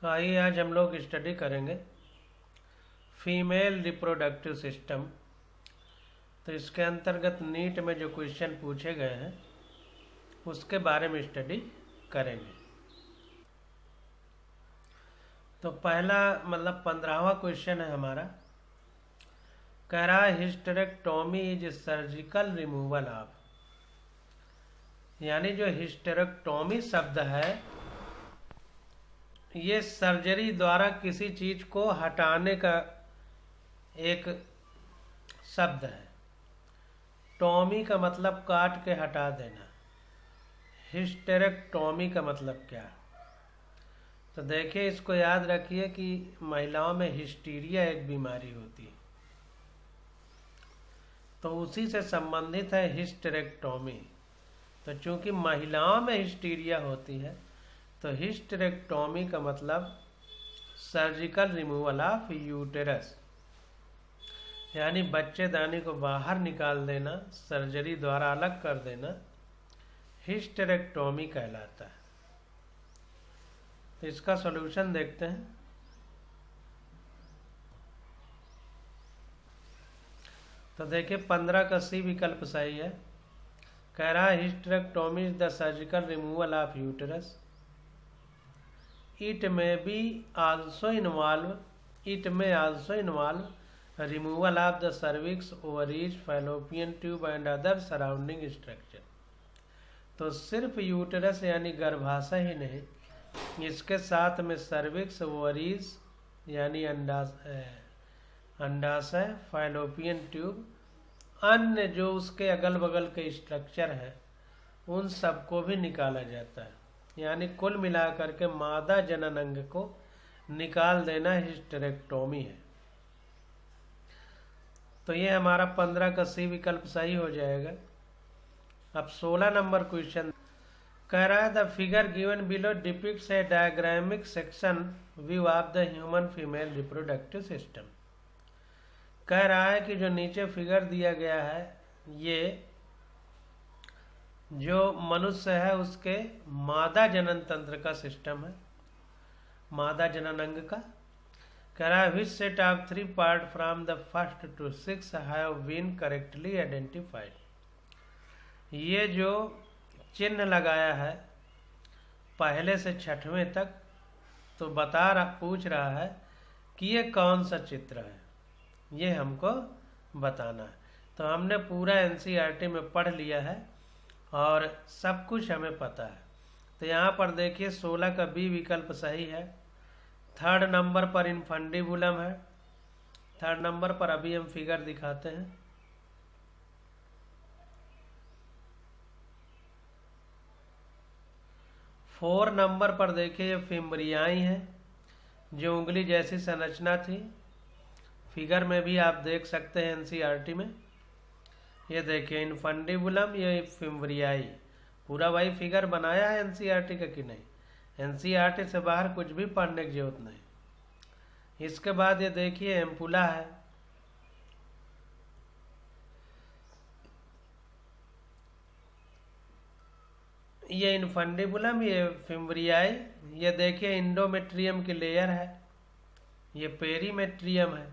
आइए आज हम लोग स्टडी करेंगे फीमेल रिप्रोडक्टिव सिस्टम। तो इसके अंतर्गत नीट में जो क्वेश्चन पूछे गए हैं उसके बारे में स्टडी करेंगे। तो पहला 15वां क्वेश्चन है हमारा। कह रहा है hysterectomy is surgical removal of, यानी जो हिस्टेरेक्टोमी शब्द है ये सर्जरी द्वारा किसी चीज को हटाने का एक शब्द है। टॉमी का मतलब काट के हटा देना। हिस्टेरेक्टोमी का मतलब क्या? तो देखिए, इसको याद रखिए कि महिलाओं में हिस्टीरिया एक बीमारी होती है, तो उसी से संबंधित है हिस्टेरेक्टोमी। तो चूंकि महिलाओं में हिस्टीरिया होती है तो हिस्टेरेक्टोमी का मतलब सर्जिकल रिमूवल ऑफ यूटेरस, यानी बच्चेदानी को बाहर निकाल देना, सर्जरी द्वारा अलग कर देना, हिस्टेरेक्टोमी कहलाता है। तो इसका सॉल्यूशन देखते हैं। तो देखिए 15 का सी विकल्प सही है। कह रहा है hysterectomy is the surgical removal of uterus. It may also involve removal of the cervix, ovaries, fallopian tube and other surrounding structure। तो सिर्फ यूटेरस यानी गर्भाशय ही नहीं, इसके साथ में सर्विक्स, ओवरीज यानी अंडाशय, फैलोपियन ट्यूब, अन्य जो उसके अगल बगल के स्ट्रक्चर है उन सबको भी निकाला जाता है। यानी कुल मिलाकर के मादा जनन अंग को निकाल देना हिस्टेरेक्टोमी है। तो ये हमारा 15 का सी विकल्प सही हो जाएगा। अब 16 नंबर क्वेश्चन कह रहा है the figure given below depicts a diagrammatic section view of the human female reproductive system. कह रहा है कि जो नीचे फिगर दिया गया है ये जो मनुष्य है उसके मादा जनन तंत्र का सिस्टम है, मादा जनन अंग का। कह रहा है which set of 3 part from the 1st to 6 have been correctly identified. ये जो चिन्ह लगाया है पहले से 6वें तक, तो पूछ रहा है कि ये कौन सा चित्र है, ये हमको बताना है। तो हमने पूरा एनसीईआरटी में पढ़ लिया है और सब कुछ हमें पता है। तो यहाँ पर देखिए 16 का बी विकल्प सही है। 3rd नंबर पर इनफंडिबुलम है। 3rd नंबर पर अभी हम फिगर दिखाते हैं। फोर नंबर पर देखिए ये फिम्ब्रियाई है, जो उंगली जैसी संरचना थी। फिगर में भी आप देख सकते हैं एनसीईआरटी में। ये देखिए इनफंडिबुलम, ये फिम्ब्रियाई। पूरा भाई फिगर बनाया है एनसीईआरटी का कि नहीं? एनसीईआरटी से बाहर कुछ भी पढ़ने की जरूरत नहीं। इसके बाद ये देखिए एम्पुला है। ये इनफंडिबुलम, ये फिम्ब्रियाई। ये देखिए इंडोमेट्रियम की लेयर है। ये पेरीमेट्रियम है।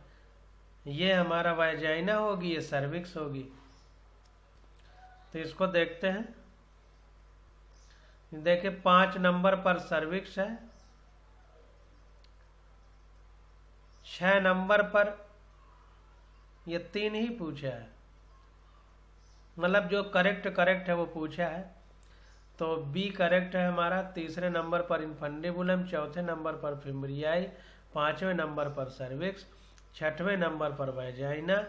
ये हमारा वाजाइना होगी, ये सर्विक्स होगी। तो इसको देखते हैं। देखिए 5 नंबर पर सर्विक्स है। 6 नंबर पर ये 3 ही पूछा है, मतलब जो करेक्ट है वो पूछा है। तो बी करेक्ट है हमारा। 3रे नंबर पर इनफंडिबुलम, 4थे नंबर पर फिम्ब्रियाई, 5वें नंबर पर सर्विक्स, 6वें नंबर पर वाजाइना,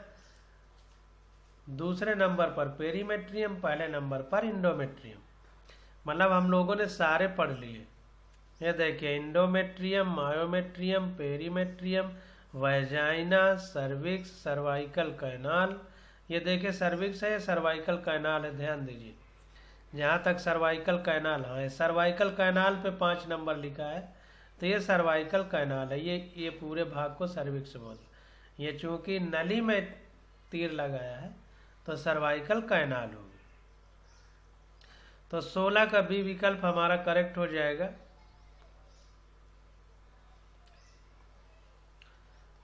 2रे नंबर पर पेरीमेट्रियम, पहले नंबर पर इंडोमेट्रियम। मतलब हम लोगों ने सारे पढ़ लिए। ये देखिए endometrium, myometrium, perimetrium, vagina, cervix, cervical canal. ये देखिए सर्विक्स है, सर्वाइकल कैनाल है, ध्यान दीजिए। जहाँ तक सर्वाइकल कैनाल, हाँ सर्वाइकल कैनाल पे 5 नंबर लिखा है, तो ये सर्वाइकल कैनाल है। ये पूरे भाग को सर्विक्स बोलते। ये चूंकि नली में तीर लगाया है तो सर्वाइकल कैनाल होगी। तो 16 का बी विकल्प हमारा करेक्ट हो जाएगा।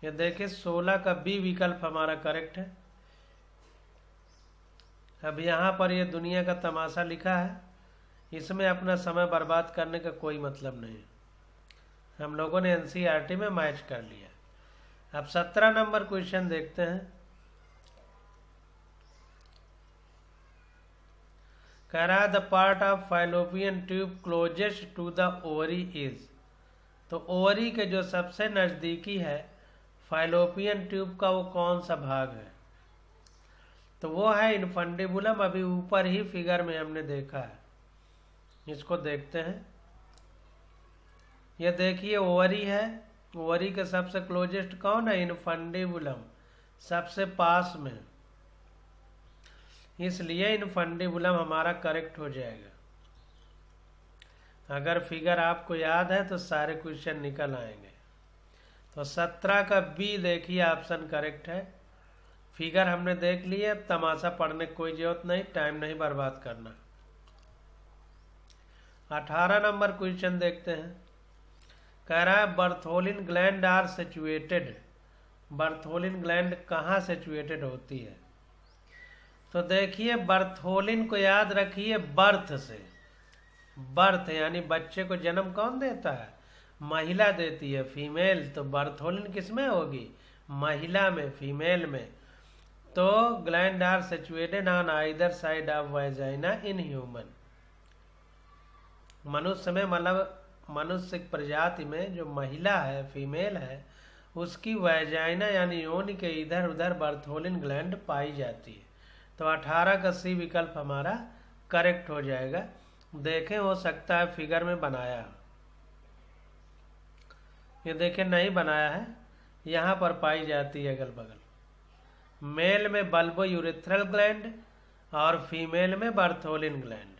ये देखिए 16 का बी विकल्प हमारा करेक्ट है। अब यहाँ पर ये दुनिया का तमाशा लिखा है, इसमें अपना समय बर्बाद करने का कोई मतलब नहीं। हम लोगों ने एनसीईआरटी में मैच कर लिया। अब 17 नंबर क्वेश्चन देखते हैं। कह रहा है the part of fallopian tube closest to the ovary is. तो ओवरी के जो सबसे नजदीकी है फाइलोपियन ट्यूब का वो कौन सा भाग है? तो वो है इनफंडिबुलम। अभी ऊपर ही फिगर में हमने देखा है, इसको देखते हैं। ये देखिए ओवरी है, ओवरी के सबसे क्लोजेस्ट कौन है? इनफंडिबुलम, सबसे पास में, इसलिए इनफंडिबुलम हमारा करेक्ट हो जाएगा। अगर फिगर आपको याद है तो सारे क्वेश्चन निकल आएंगे। तो 17 का बी देखिए ऑप्शन करेक्ट है। फिगर हमने देख लिया, अब तमाशा पढ़ने की कोई जरूरत नहीं, टाइम नहीं बर्बाद करना। 18 नंबर क्वेश्चन देखते हैं। कह रहा है Bartholin gland are situated. Bartholin gland कहाँ सिचुएटेड होती है? तो देखिए बर्थोलिन को याद रखिए बर्थ से। बर्थ यानी बच्चे को जन्म कौन देता है? महिला देती है, फीमेल। तो बर्थोलिन किसमें होगी? महिला में, फीमेल में। तो gland are situated on either side of vagina in human. मनुष्य में, मतलब मनुष्य प्रजाति में जो महिला है, फीमेल है, उसकी वाजाइना यानी योनि के इधर उधर बर्थोलिन ग्लैंड पाई जाती है। तो 18 का सी विकल्प हमारा करेक्ट हो जाएगा। देखें, हो सकता है फिगर में बनाया, ये देखें नहीं बनाया है, यहाँ पर पाई जाती है अगल बगल। मेल में बल्बो यूरेथ्रल ग्लैंड और फीमेल में बर्थोलिन ग्लैंड,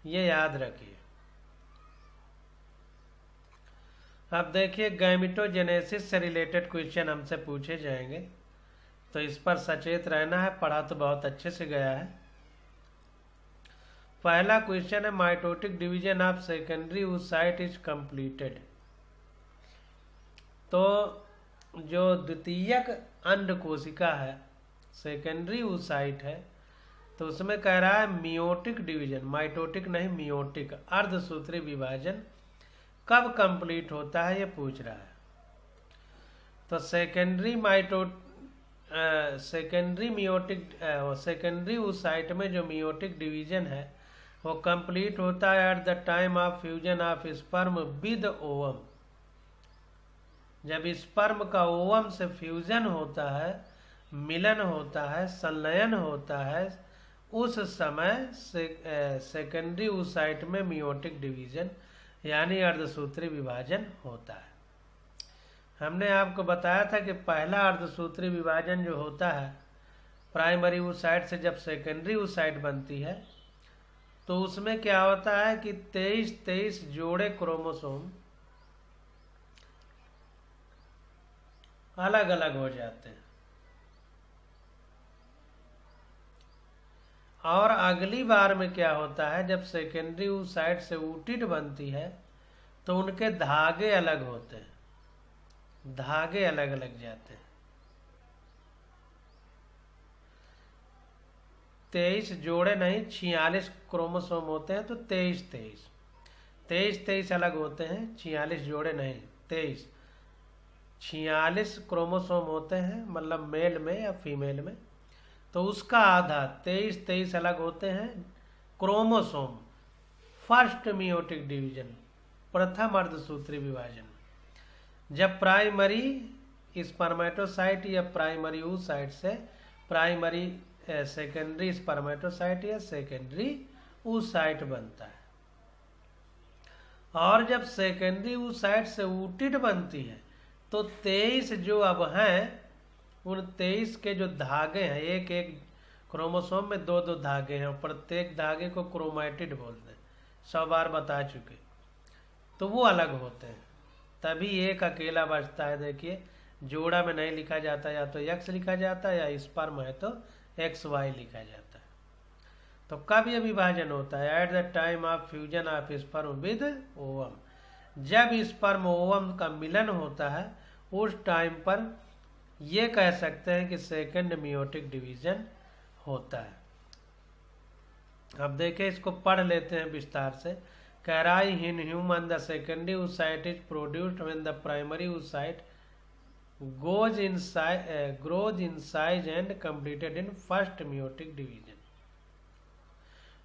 ये याद रखिए। अब देखिए गैमिटोजेनेसिस से रिलेटेड क्वेश्चन हमसे पूछे जाएंगे, तो इस पर सचेत रहना है। पढ़ा तो बहुत अच्छे से गया है। पहला क्वेश्चन है mitotic division of secondary oocyte is completed. तो जो द्वितीयक अंड कोशिका है, सेकेंडरी oocyte है, तो उसमें कह रहा है मियोटिक डिवीजन, माइटोटिक नहीं मियोटिक, अर्धसूत्री विभाजन कब कंप्लीट होता है, ये पूछ रहा है। तो सेकेंडरी oocyte में जो मियोटिक डिवीजन है वो कंप्लीट होता है at the time of fusion of sperm with ovum. जब स्पर्म का ओवम से फ्यूजन होता है, मिलन होता है, संलयन होता है, उस समय सेकेंडरी oocyte में मियोटिक डिवीजन यानी अर्धसूत्री विभाजन होता है। हमने आपको बताया था कि पहला अर्धसूत्री विभाजन जो होता है प्राइमरी oocyte से जब सेकेंडरी oocyte बनती है, तो उसमें क्या होता है कि 23 जोड़े क्रोमोसोम अलग अलग हो जाते हैं। और अगली बार में क्या होता है, जब सेकेंडरी oocyte से oocyte बनती है तो उनके धागे अलग होते हैं, धागे अलग अलग जाते हैं। 23 जोड़े नहीं, 46 क्रोमोसोम होते हैं, तो 23 अलग होते हैं, 46 जोड़े नहीं, 46 क्रोमोसोम होते हैं, मतलब मेल में या फीमेल में। तो उसका आधा 23 अलग होते हैं क्रोमोसोम। फर्स्ट मियोटिक डिवीजन, प्रथम अर्धसूत्री विभाजन, जब प्राइमरी स्पर्मेटोसाइट या प्राइमरी oocyte से प्राइमरी सेकेंडरी स्पर्मेटोसाइट या सेकेंडरी oocyte बनता है। और जब सेकेंडरी oocyte से oocyte बनती है तो 23 जो अब हैं, उन 23 के जो धागे हैं, एक एक क्रोमोसोम में 2 धागे हैं, और प्रत्येक धागे को क्रोमैटिड बोलते हैं, 100 बार बता चुके। तो वो अलग होते हैं, तभी एक अकेला बचता है। देखिए जोड़ा में नहीं लिखा जाता, या तो X लिखा जाता है, या स्पर्म है तो XY लिखा जाता है। तो कब ये विभाजन होता है? At the time of fusion of sperm with ovum. जब स्पर्म ओवम का मिलन होता है, उस टाइम पर ये कह सकते हैं कि सेकंड मियोटिक डिवीजन होता है। अब देखें, इसको पढ़ लेते हैं विस्तार से। कैराई in human the secondary oocyte is produced when the primary oocyte grows in size and completed in first meiotic division।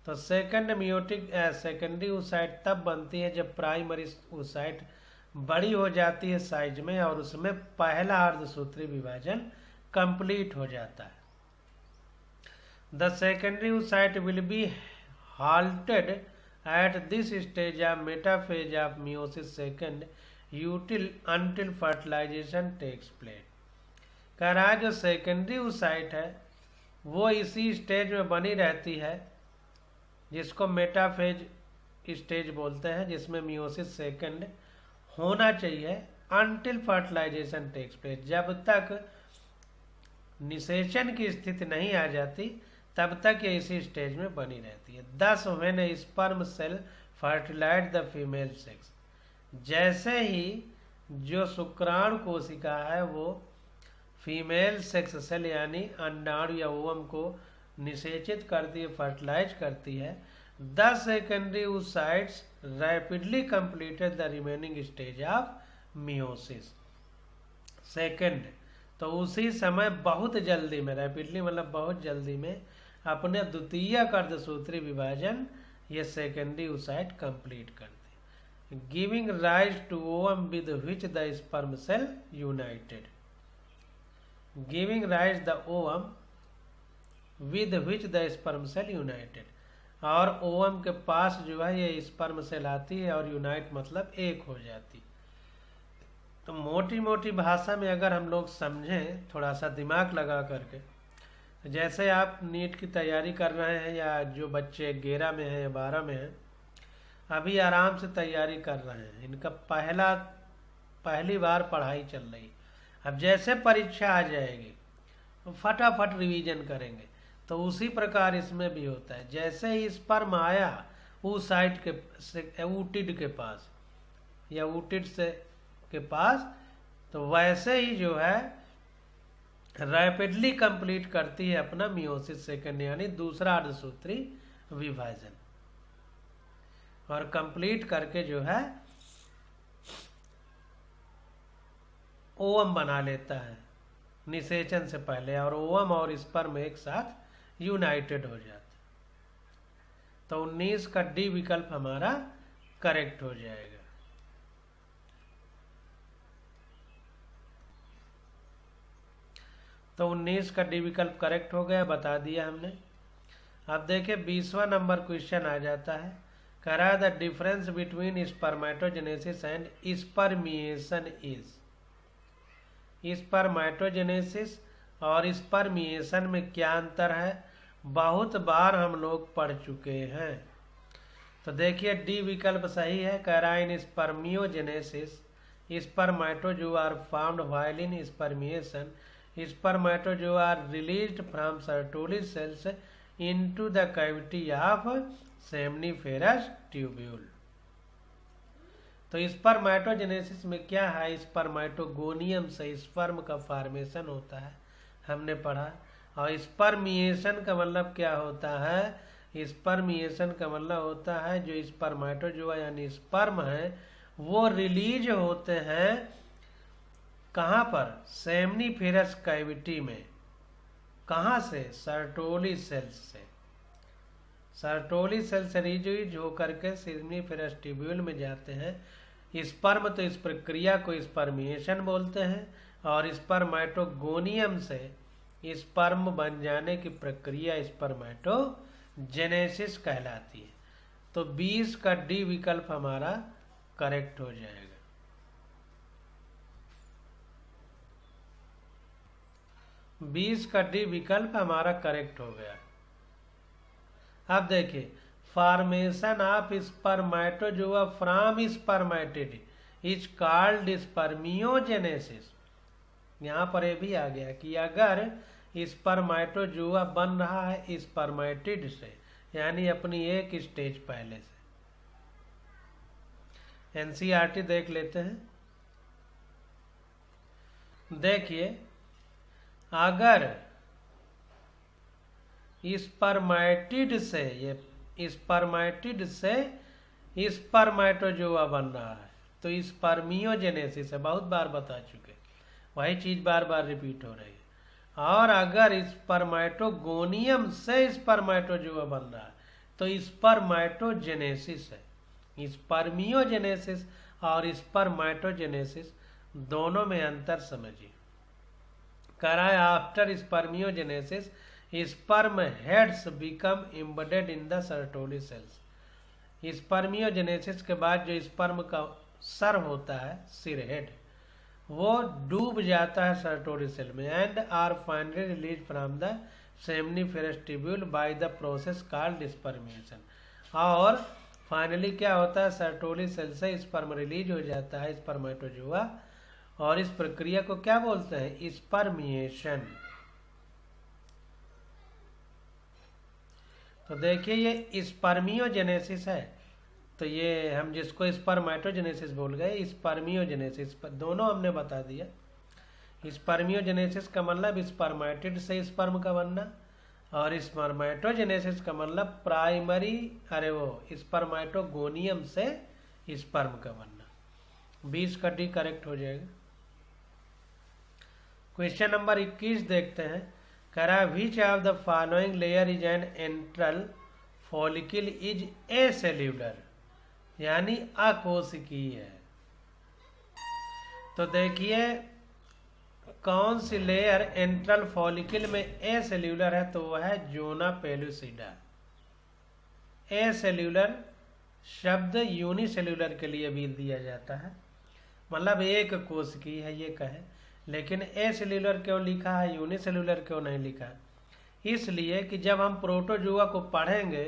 तो सेकेंडरी oocyte तब बनती है जब प्राइमरी oocyte बड़ी हो जाती है साइज में और उसमें पहला अर्धसूत्री विभाजन कंप्लीट हो जाता है। The secondary oocyte will be halted at this stage of metaphase of meiosis second until fertilization takes place। कह रहा है जो सेकेंडरी oocyte है वो इसी स्टेज में बनी रहती है जिसको मेटाफेज स्टेज बोलते हैं, जिसमें मियोसिस सेकंड होना चाहिए अनटिल फर्टिलाइजेशन टेक्स प्लेस। जब तक निषेचन की स्थिति नहीं आ जाती तब तक ये इसी स्टेज में बनी रहती है। Thus when sperm cell fertilize the female sex, जैसे ही जो शुक्राणु कोशिका है वो फीमेल सेक्स सेल यानी अंडाणु या ओवम को निषेचित करती है, फर्टिलाइज करती है, the secondary oocytes rapidly completed the remaining stage of meiosis second. तो उसी समय बहुत जल्दी में, रैपिडली मतलब बहुत जल्दी में, अपने द्वितीय अर्धसूत्री विभाजन ये सेकेंडरी oocyte कंप्लीट करते, giving rise to ovum with which the sperm cell united, giving rise the ovum with which the sperm cell united. और ओवम के पास जो है ये स्पर्म सेल आती है और यूनाइट मतलब एक हो जाती। तो मोटी मोटी भाषा में अगर हम लोग समझें थोड़ा सा दिमाग लगा करके, जैसे आप नीट की तैयारी कर रहे हैं या जो बच्चे 11 में हैं या 12 में हैं अभी आराम से तैयारी कर रहे हैं, इनका पहली बार पढ़ाई चल रही, अब जैसे परीक्षा आ जाएगी तो फटाफट रिवीजन करेंगे। तो उसी प्रकार इसमें भी होता है, जैसे ही स्पर्म आया oocyte के ऊटिड के पास या ऊटिड से के पास, तो वैसे ही जो है रैपिडली कंप्लीट करती है अपना मियोसिस सेकंड यानी दूसरा अर्धसूत्री विभाजन, और कंप्लीट करके जो है ओवम बना लेता है निषेचन से पहले, और ओवम और स्पर्म एक साथ यूनाइटेड हो जाते। तो 19 का डी विकल्प हमारा करेक्ट हो जाएगा। तो 19 का डी विकल्प करेक्ट हो गया, बता दिया हमने। अब देखिए 20वां नंबर क्वेश्चन आ जाता है, कह रहा है the difference between spermatogenesis and spermiation is. Spermatogenesis और स्पर्मिएशन में क्या अंतर है, बहुत बार हम लोग पढ़ चुके हैं। तो देखिए डी विकल्प सही है, कह रहा है in spermiogenesis spermatozoa are formed while in spermiation spermatozoa are released from Sertoli cells into the cavity of seminiferous tubule. तो स्पर्मेटोजेनेसिस में क्या है, स्पर्मेटोगोनियम से स्पर्म का फॉर्मेशन होता है, हमने पढ़ा। और स्पर्मिएशन का मतलब क्या होता है, स्पर्मिएशन का मतलब होता है जो स्पर्मेटोजोआ यानी स्पर्म है वो रिलीज होते हैं कहाँ पर, सेमनीफेरस कैविटी में। कहाँ से, सर्टोली सेल्स से। सर्टोली सेल से रिलीज होकर के सेमनीफेरस ट्यूब्यूल में जाते हैं स्पर्म। तो इस प्रक्रिया को स्पर्मिएशन बोलते हैं, और स्पर्मेटोगोनियम से स्पर्म बन जाने की प्रक्रिया स्पर्मेटोजेनेसिस कहलाती है। तो 20 का डी विकल्प हमारा करेक्ट हो जाएगा। बीस का डी विकल्प हमारा करेक्ट हो गया। अब देखिए formation of spermatozoa from spermatid is called spermiogenesis. यहाँ पर ये भी आ गया कि अगर स्पर्मेटोजोआ बन रहा है स्पर्मेटिड से यानी अपनी एक स्टेज पहले से, एनसीईआरटी देख लेते हैं। देखिए, अगर स्पर्मेटिड से स्पर्मेटोजोआ बन रहा है तो स्पर्मियोजेनेसिस है, बहुत बार बता चुके, वही चीज बार बार रिपीट हो रही है। और अगर स्पर्मेटोगोनियम से स्पर्मेटोजोआ बन रहा है तो स्पर्मेटोजेनेसिस है। स्पर्मियोजेनेसिस और स्पर्मेटोजेनेसिस दोनों में अंतर समझिए। करा है after spermiogenesis sperm heads become embedded in the Sertoli cells. Spermiogenesis के बाद जो स्पर्म का सर होता है, सिर हेड, वो डूब जाता है सर्टोली सेल में and are finally release from the seminiferous tubule by the process called spermiation. और फाइनली क्या होता है, सर्टोली सेल से स्पर्म रिलीज हो जाता है, स्पर्मेटोजोआ, और इस प्रक्रिया को क्या बोलते हैं, स्पर्मिएशन। तो देखिए ये स्पर्मियोजेनेसिस है, तो ये हम जिसको स्पर्मेटोजेनेसिस बोल गए, स्पर्मियोजेनेसिस दोनों हमने बता दिया। स्पर्मियोजेनेसिस का मतलब स्पर्मेटिड से स्पर्म का बनना, और स्पर्मेटोजेनेसिस का मतलब स्पर्मेटोगोनियम से स्पर्म का बनना। 20 का डी करेक्ट हो जाएगा। क्वेश्चन नंबर 21 देखते हैं। करा which of the following layer is an antral follicle is acellular, यानी अकोशिकीय है। तो देखिए कौन सी लेयर एंट्रल फॉलिकल में एसेल्यूलर है, तो वह है जोना पेलुसिडा। एसेल्यूलर शब्द यूनिसेल्यूलर के लिए भी दिया जाता है, मतलब एक कोशिकीय है ये कहे, लेकिन एसेल्यूलर क्यों लिखा है, यूनिसेल्यूलर क्यों नहीं लिखा है? इसलिए कि जब हम प्रोटोजोआ को पढ़ेंगे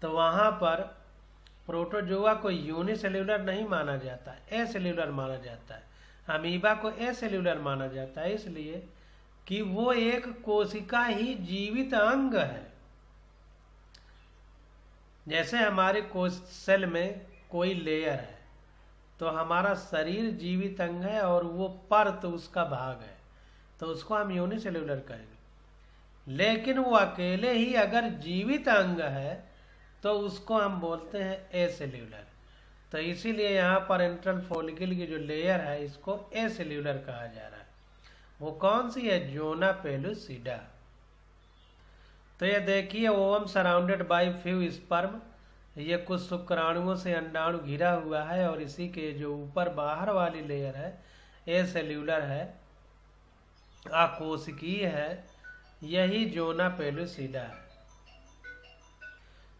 तो वहां पर प्रोटोजोआ को यूनिसेल्यूलर नहीं माना जाता, एसेल्यूलर माना जाता है। अमीबा को एसेल्यूलर माना जाता है इसलिए कि वो एक कोशिका ही जीवित अंग है। जैसे हमारे कोश सेल में कोई लेयर है तो हमारा शरीर जीवित अंग है और वो परत उसका भाग है, तो उसको हम यूनिसेल्यूलर कहेंगे। लेकिन वो अकेले ही अगर जीवित अंग है तो उसको हम बोलते हैं एसेल्यूलर। तो इसीलिए यहाँ पर एंट्रल फॉलिकल की जो लेयर है इसको एसेल्यूलर कहा जा रहा है। वो कौन सी है, जोना पेलुसिडा। तो ये देखिए ovum surrounded by few sperm, ये कुछ शुक्राणुओं से अंडाणु घिरा हुआ है, और इसी के जो ऊपर बाहर वाली लेयर है एसेल्यूलर है, अकोशिकीय है, यही जोना पेलुसिडा है।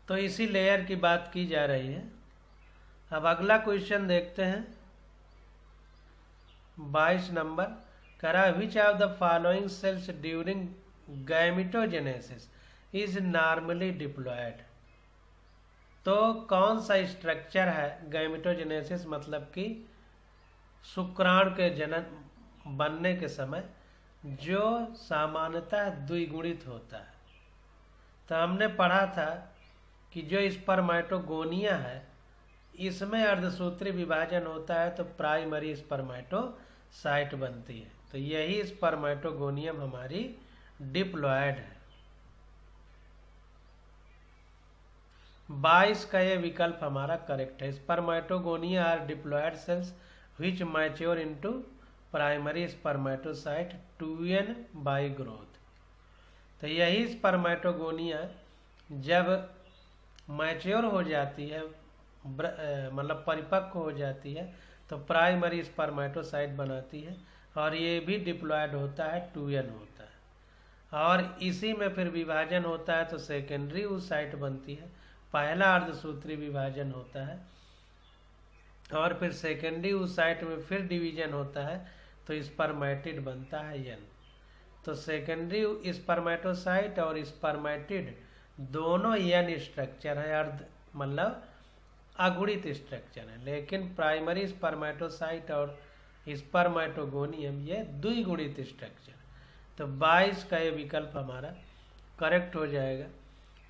तो इसी लेयर की बात की जा रही है। अब अगला क्वेश्चन देखते हैं 22 नंबर। करा which of the following cells during gametogenesis is normally diploid. तो कौन सा स्ट्रक्चर है गैमेटोजेनेसिस, मतलब कि शुक्राणु के जनन बनने के समय जो सामान्यतः द्विगुणित होता है। तो हमने पढ़ा था कि जो स्पर्मेटोगोनिया है इसमें अर्धसूत्री विभाजन होता है तो प्राइमरी स्पर्मेटोसाइट बनती है। तो यही स्पर्मेटोगोनियम हमारी डिप्लॉयड है। 22 का ये विकल्प हमारा करेक्ट है। Spermatogonia are diploid cells which mature into primary spermatocyte 2n by growth. तो यही स्पर्मेटोगोनिया जब मैच्योर हो जाती है, मतलब परिपक्व हो जाती है, तो प्राइमरी स्पर्मेटोसाइट बनाती है, और ये भी डिप्लॉयड होता है, 2n होता है। और इसी में फिर विभाजन होता है तो सेकेंडरी oocyte बनती है। पहला अर्धसूत्री विभाजन होता है और फिर सेकेंडरी oocyte में फिर डिवीजन होता है तो स्पर्मेटिड बनता है n। तो सेकेंडरी स्पर्मेटोसाइट और स्पर्मेटिड दोनों n स्ट्रक्चर है, अर्ध मतलब अगुणित स्ट्रक्चर है। लेकिन प्राइमरी स्पर्मेटोसाइट और स्पर्मेटोगोनियम ये द्विगुणित स्ट्रक्चर। तो 22 का ये विकल्प हमारा करेक्ट हो जाएगा।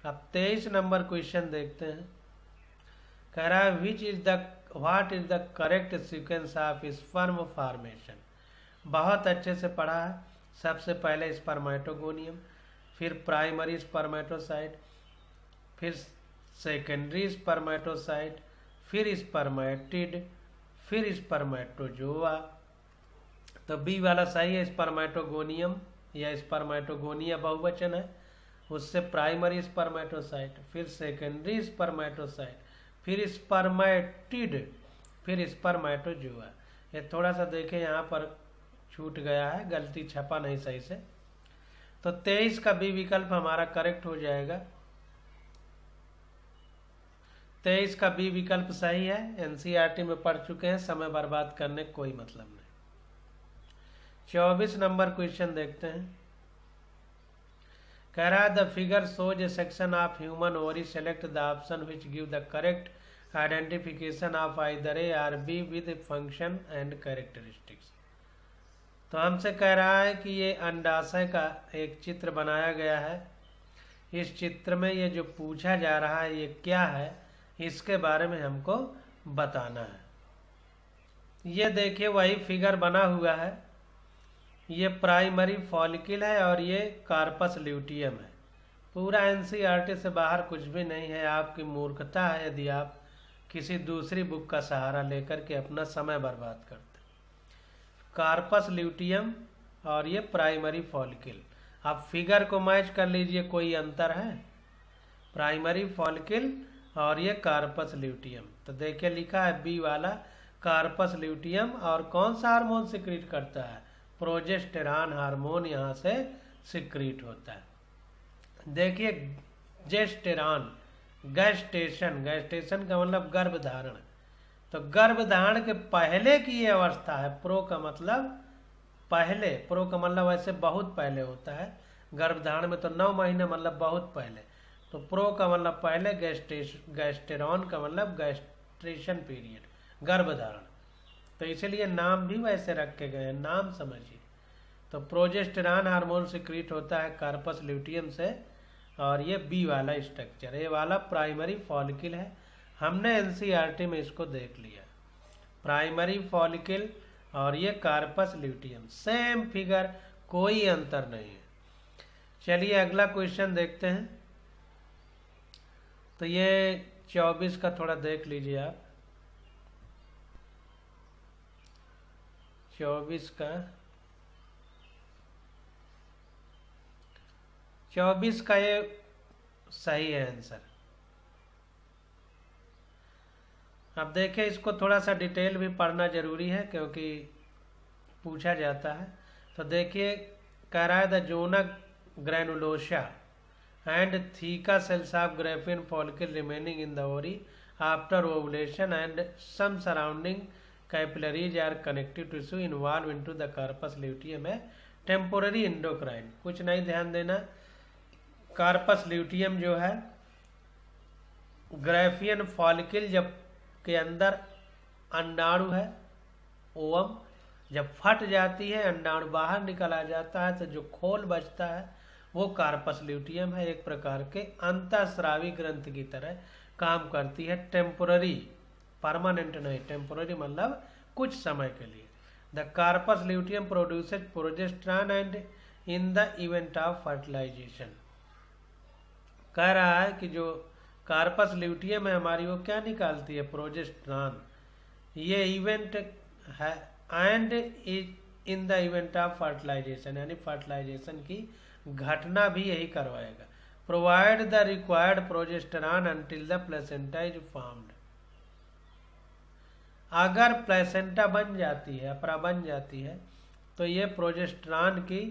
अब 23 नंबर क्वेश्चन देखते हैं। कह रहा है what is the correct sequence of sperm formation बहुत अच्छे से पढ़ा है। सबसे पहले स्पर्मेटोगोनियम, फिर प्राइमरी स्पर्मेटोसाइट, फिर सेकेंडरी स्पर्मेटोसाइट, फिर स्पर्मेटिड, फिर स्पर्मेटोजोआ। तो बी वाला सही है, स्पर्मेटोगोनियम या स्पर्मेटोगोनिया बहुवचन है। उससे प्राइमरी स्पर्मेटोसाइट, फिर सेकेंडरी स्पर्मेटोसाइट, फिर स्पर्मेटिड, फिर स्पर्मेटोजोआ। ये थोड़ा सा देखें यहाँ पर छूट गया है, गलती छपा नहीं सही से। तो 23 का बी विकल्प हमारा करेक्ट हो जाएगा। 23 का बी विकल्प सही है। एनसीईआरटी में पढ़ चुके हैं, समय बर्बाद करने कोई मतलब नहीं। 24 नंबर क्वेश्चन देखते हैं। कह रहा है the figure shows A section of human ovary, select the option which give the correct identification of either A R be with function and characteristics. तो हमसे कह रहा है कि ये अंडाशय का एक चित्र बनाया गया है। इस चित्र में ये जो पूछा जा रहा है ये क्या है, इसके बारे में हमको बताना है। ये देखिए वही फिगर बना हुआ है। ये प्राइमरी फॉलिकल है और ये कार्पस ल्यूटियम है। पूरा एनसीईआरटी से बाहर कुछ भी नहीं है। आपकी मूर्खता है यदि आप किसी दूसरी बुक का सहारा लेकर के अपना समय बर्बाद करते। कार्पस ल्यूटियम और ये प्राइमरी फॉलिकल। आप फिगर को मैच कर लीजिए, कोई अंतर है? प्राइमरी फॉलिकल और ये कार्पस ल्यूटियम। तो देखिए लिखा है बी वाला कार्पस ल्यूटियम, और कौन सा हार्मोन सिक्रीट करता है? प्रोजेस्टेरॉन हार्मोन यहाँ से सिक्रीट होता है। देखिए जेस्टेरॉन, गैस्टेशन, गैस्टेशन का मतलब गर्भधारण। तो गर्भधारण के पहले की ये अवस्था है। प्रो का मतलब पहले, प्रो का मतलब वैसे बहुत पहले होता है। गर्भधारण में तो 9 महीने मतलब बहुत पहले। तो प्रो का मतलब पहले, गैस्टेरॉन का मतलब गैस्ट्रेशन पीरियड, गर्भधारण। तो इसीलिए नाम भी वैसे रखे गए हैं, नाम समझिए। तो प्रोजेस्टेरॉन हार्मोन सिक्रीट होता है कार्पस ल्यूटियम से, और ये बी वाला स्ट्रक्चर, ये वाला प्राइमरी फॉलिकल है। हमने एनसीईआरटी में इसको देख लिया। प्राइमरी फॉलिकल और ये कार्पस ल्यूटियम, सेम फिगर, कोई अंतर नहीं है। चलिए अगला क्वेश्चन देखते हैं। तो ये 24 का थोड़ा देख लीजिए आप। 24 का ये सही है आंसर। अब देखें, इसको थोड़ा सा डिटेल भी पढ़ना जरूरी है क्योंकि पूछा जाता है। तो देखिए कह रहा है the zona granulosa and theca cells of Graafian follicle remaining in the ovary after ovulation and some surrounding capillaries are connective tissue involve into the corpus luteum है टेम्पोररी एंडोक्राइन। कुछ नहीं, ध्यान देना। कार्पस ल्यूटियम जो है, Graafian follicle जब के अंदर अंडाणु है, ओवम, जब फट जाती है अंडाणु बाहर निकल आ जाता है, तो जो खोल बचता है वो कार्पस ल्यूटियम है। एक प्रकार के अंतःस्रावी ग्रंथि की तरह काम करती है। टेम्पोररी, परमानेंट नहीं, टेम्पोररी मतलब कुछ समय के लिए। The corpus luteum produces progesterone and in the event of fertilization. कह रहा है कि जो कार्पस ल्यूटियम है हमारी, वो क्या निकालती है? प्रोजेस्टेरॉन। ये इवेंट है and in the event of fertilization, यानी फर्टिलाइजेशन की घटना भी यही करवाएगा। Provide the required progesterone until the placenta is formed. अगर प्लेसेंटा बन जाती है, अपरा बन जाती है, तो ये प्रोजेस्टेरॉन की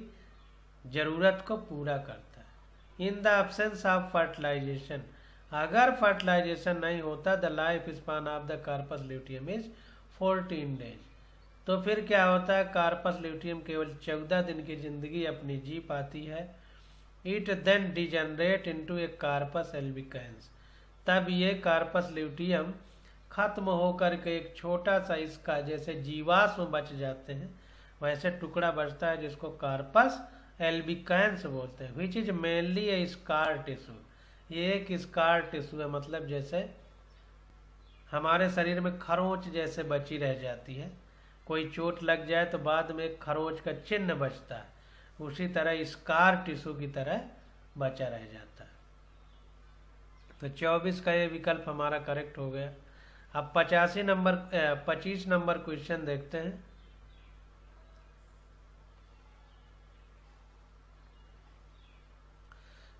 जरूरत को पूरा करता है। In the absence of fertilization, अगर फर्टिलाइजेशन नहीं होता, the life span of the corpus luteum is 14 days. तो फिर क्या होता है? कार्पस ल्यूटियम केवल 14 दिन की जिंदगी अपनी जी पाती है। It then degenerate into a corpus albicans. तब ये कार्पस ल्यूटियम खत्म होकर के एक छोटा सा, इसका जैसे जीवाश्म बच जाते हैं वैसे टुकड़ा बचता है, जिसको कार्पस एल्बिकेंस बोलते हैं। Which is mainly A scar tissue. ये एक स्कार टिश्यू है, मतलब जैसे हमारे शरीर में खरोंच जैसे बची रह जाती है, कोई चोट लग जाए तो बाद में एक खरोच का चिन्ह बचता है, उसी तरह स्कार टिश्यू की तरह बचा रह जाता है। तो 24 का ये विकल्प हमारा करेक्ट हो गया। अब 25 नंबर क्वेश्चन देखते हैं।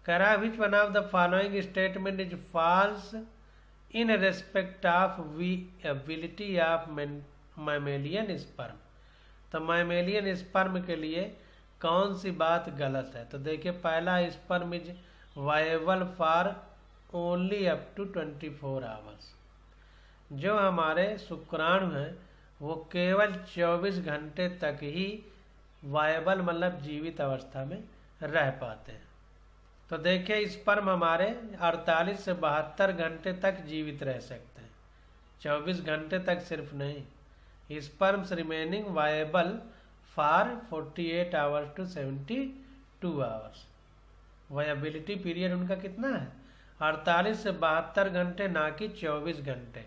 कह रहा है विच one of the following statement is falls in respect of viability of mammalian sperm. तो मैमेलियन स्पर्म के लिए कौन सी बात गलत है? तो देखिए, पहला, sperm is viable for only up to 24 hours. जो हमारे शुक्राणु हैं वो केवल 24 घंटे तक ही वायबल मतलब जीवित अवस्था में रह पाते हैं। तो देखिए, स्पर्म हमारे 48 से 72 घंटे तक जीवित रह सकते हैं, 24 घंटे तक सिर्फ नहीं। Sperms remaining viable for 48 hours to 72 hours. Viability period उनका कितना है? 48 से 72 घंटे, ना कि 24 घंटे।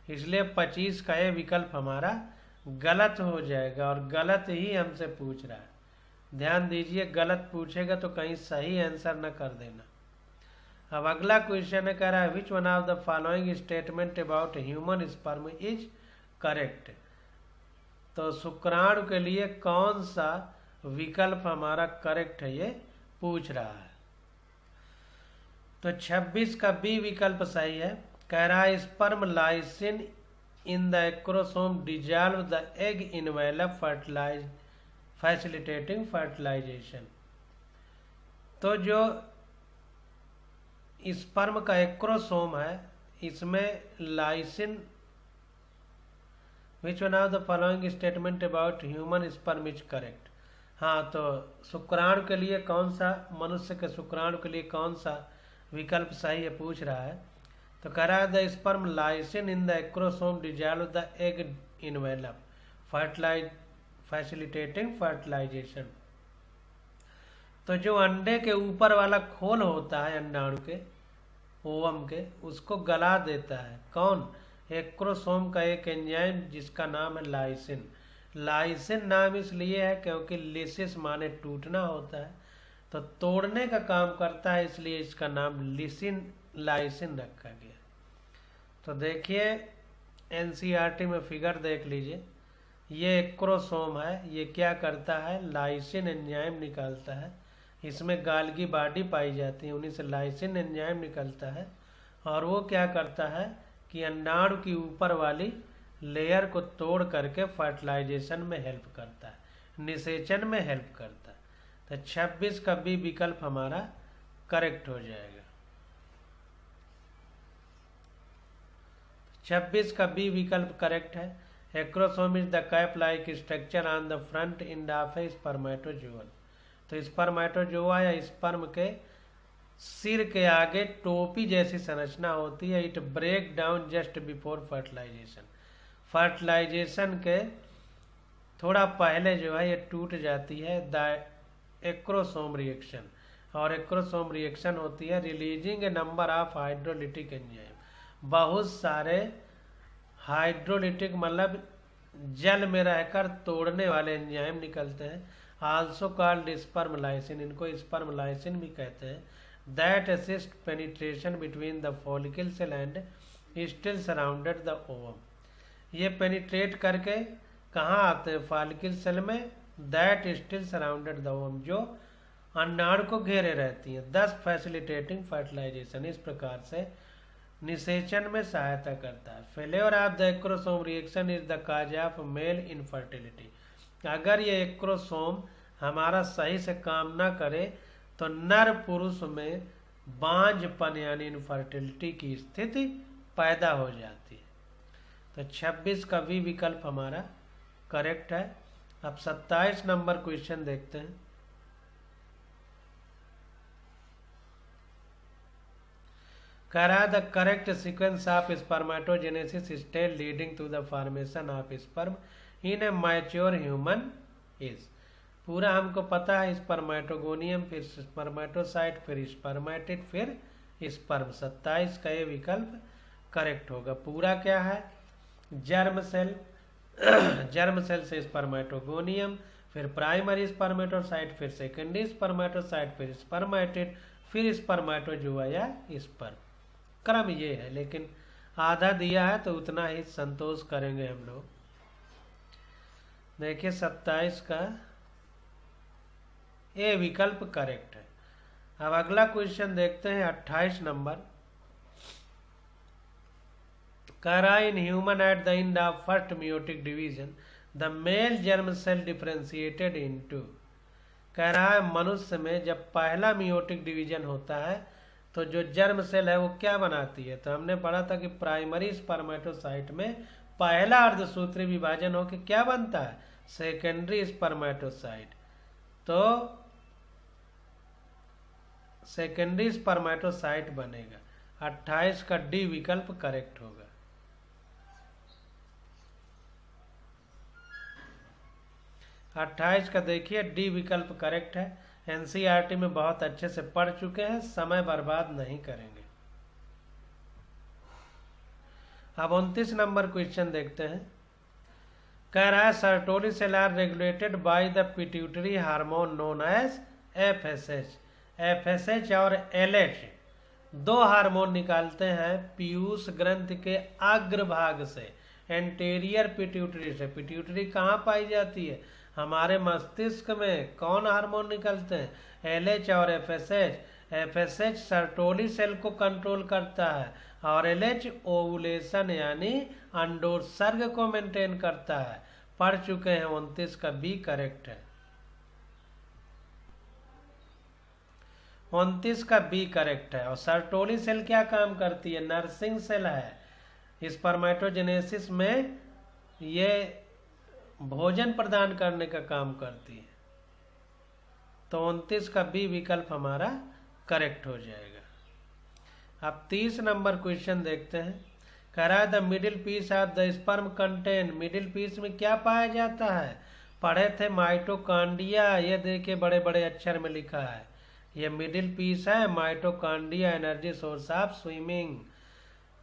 इसलिए 25 का ये विकल्प हमारा गलत हो जाएगा, और गलत ही हमसे पूछ रहा है। ध्यान दीजिए, गलत पूछेगा तो कहीं सही आंसर न कर देना। अब अगला क्वेश्चन है, कह रहा है विच one of the following statement about human sperm is correct. तो शुक्राणु के लिए कौन सा विकल्प हमारा करेक्ट है, ये पूछ रहा है। तो 26 का बी विकल्प सही है। कह रहा है sperm lysin in the acrosome dissolve the egg envelope facilitating fertilisation. तो जो स्पर्म का एक्रोसोम है, इसमें lysin, which one of the following statement about human sperm is correct. हाँ, तो शुक्राणु के लिए कौन सा, मनुष्य के शुक्राणु के लिए कौन सा विकल्प सही है पूछ रहा है। तो कह रहा है the sperm lysin in the acrosome dissolve the egg envelope facilitating fertilisation. तो जो अंडे के ऊपर वाला खोल होता है अंडाणु के, ओवम के, उसको गला देता है कौन? एक्रोसोम का एक एंजाइम जिसका नाम है लाइसिन। लाइसिन नाम इसलिए है क्योंकि लिसिस माने टूटना होता है, तो तोड़ने का काम करता है, इसलिए इसका नाम लाइसिन रखा गया। तो देखिए, एनसीईआरटी में फिगर देख लीजिए, ये एक्रोसोम है, ये क्या करता है? लाइसिन एंजाइम निकालता है। इसमें गाल्गी बॉडी पाई जाती है, उन्हीं से लाइसिन एंजाइम निकलता है, और वो क्या करता है कि अंडाणु की ऊपर वाली लेयर को तोड़ करके फर्टिलाइजेशन में हेल्प करता है, निषेचन में हेल्प करता है। तो 26 का बी विकल्प हमारा करेक्ट हो जाएगा। 26 का बी विकल्प करेक्ट है। Acrosome is the cap like structure on the front end of a spermatozoa. तो स्पर्मेटोजोआ या स्पर्म के सिर के आगे टोपी जैसी संरचना होती है। It break down just before fertilisation. Fertilisation के थोड़ा पहले जो है ये टूट जाती है, द एक्रोसोम रिएक्शन। और एक्रोसोम रिएक्शन होती है releasing a number of hydrolytic enzyme. बहुत सारे हाइड्रोलिटिक मतलब जल में रहकर तोड़ने वाले एंजाइम निकलते हैं, आल्सो कॉल्ड स्पर्मलाइसिन, इनको स्पर्मलाइसिन भी कहते हैं। That assist penetration between the follicle cell and still surrounded the ovum. ये पेनिट्रेट करके कहाँ आते हैं? फॉलिकल सेल में। That still surrounded the ovum, जो अंडाणु को घेरे रहती है। दस फैसिलिटेटिंग फर्टिलाइजेशन, इस प्रकार से निषेचन में सहायता करता है। Failure of the acrosome reaction is the cause of male infertility. अगर ये एक्रोसोम हमारा सही से काम ना करे तो नर पुरुष में बांझपन यानी इनफर्टिलिटी की स्थिति पैदा हो जाती है। तो 26 का भी विकल्प हमारा करेक्ट है। अब 27 नंबर क्वेश्चन देखते हैं। कह रहा the correct sequence of spermatogenesis stage leading to the formation of sperm in a mature human is. पूरा हमको पता है, स्पर्मेटोगोनियम, फिर स्पर्मेटोसाइट, फिर स्पर्मेटिड, फिर स्पर्म। 27 का ये विकल्प करेक्ट होगा। पूरा क्या है? जर्म सेल, जर्म सेल से स्पर्मेटोगोनियम, फिर प्राइमरी स्पर्मेटोसाइट, फिर सेकेंडरी स्पर्मेटोसाइट, फिर स्पर्मेटिड, फिर स्पर्मेटोजुआ या स्पर्म। क्रम ये है, लेकिन आधा दिया है तो उतना ही संतोष करेंगे हम लोग। देखिए 27 का ए विकल्प करेक्ट है। अब अगला क्वेश्चन देखते हैं 28 नंबर। कह रहा in human at the end of first meiotic division the male germ cell differentiated into. कह रहा है मनुष्य में जब पहला मियोटिक डिवीजन होता है तो जो जर्म सेल है वो क्या बनाती है। तो हमने पढ़ा था कि प्राइमरी स्पर्मेटोसाइट में पहला अर्धसूत्री विभाजन होकर क्या बनता है, सेकेंडरी स्पर्मेटोसाइट। तो सेकेंडरी स्पर्मेटोसाइट बनेगा। 28 का डी विकल्प करेक्ट होगा। 28 का देखिए डी विकल्प करेक्ट है। एनसीईआरटी में बहुत अच्छे से पढ़ चुके हैं, समय बर्बाद नहीं करेंगे। अब 29 नंबर क्वेश्चन देखते हैं। कह रहा है Sertoli cell are regulated by the pituitary hormone known as FSH. FSH और एलएच दो हार्मोन निकालते हैं पीयूष ग्रंथि के अग्रभाग से, एंटीरियर पिट्यूटरी से। पिट्यूटरी कहाँ पाई जाती है, हमारे मस्तिष्क में। कौन हार्मोन निकलते हैं, एलएच और एफएसएच। एफएसएच सर्टोली सेल को कंट्रोल करता है और एलएच ओवुलेशन यानी अंडोत्सर्ग को मेंटेन करता है। पढ़ चुके हैं। 29 का बी करेक्ट है। 29 का बी करेक्ट है। और सर्टोली सेल क्या काम करती है, नर्सिंग सेल है। स्पर्मेटोजेनेसिस में ये भोजन प्रदान करने का काम करती है। तो 29 का बी विकल्प हमारा करेक्ट हो जाएगा। अब 30 नंबर क्वेश्चन देखते हैं। कह रहा है the middle piece of the sperm contain. Middle piece में क्या पाया जाता है, पढ़े थे माइटोकांड्रिया। ये देखिए बड़े बड़े अक्षर में लिखा है, ये मिडिल पीस है mitochondria, energy source of swimming.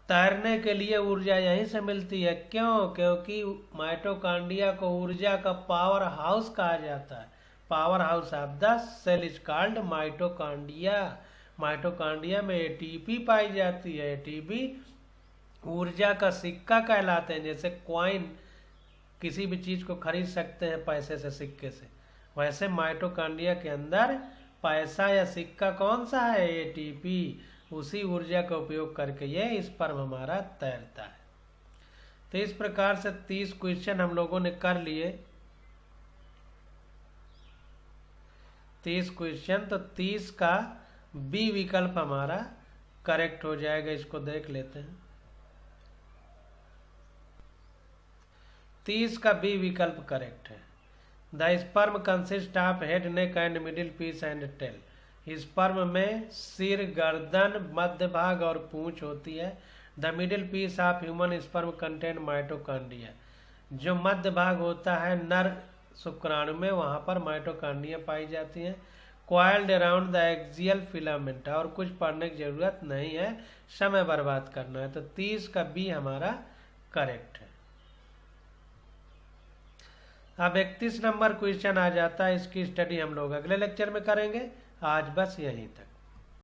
तैरने के लिए ऊर्जा यहीं से मिलती है। क्यों, क्योंकि माइटोकांड्रिया को ऊर्जा का पावर हाउस कहा जाता है। Power house of the cell is called mitochondria. Mitochondria में एटीपी पाई जाती है। एटीपी ऊर्जा का सिक्का कहलाते हैं। जैसे क्वाइन, किसी भी चीज को खरीद सकते हैं पैसे से, सिक्के से, वैसे माइटोकांड्रिया के अंदर पैसा या सिक्का कौन सा है, एटीपी। उसी ऊर्जा का उपयोग करके ये स्पर्म हमारा तैरता है। तो इस प्रकार से 30 क्वेश्चन हम लोगों ने कर लिए। 30 क्वेश्चन, तो 30 का बी विकल्प हमारा करेक्ट हो जाएगा। इसको देख लेते हैं। 30 का बी विकल्प करेक्ट है। The sperm consist of head, neck and middle piece and tail. Sperm में सिर, गर्दन, मध्य भाग और पूंछ होती है। The middle piece of human sperm contain mitochondria. जो मध्य भाग होता है नर शुक्राणु में, वहां पर माइटोकांड्रिया पाई जाती है। Coiled around the axial filament. और कुछ पढ़ने की जरूरत नहीं है, समय बर्बाद करना है। तो 30 का बी हमारा करेक्ट है। अब 31 नंबर क्वेश्चन आ जाता है। इसकी स्टडी हम लोग अगले लेक्चर में करेंगे। आज बस यहीं तक।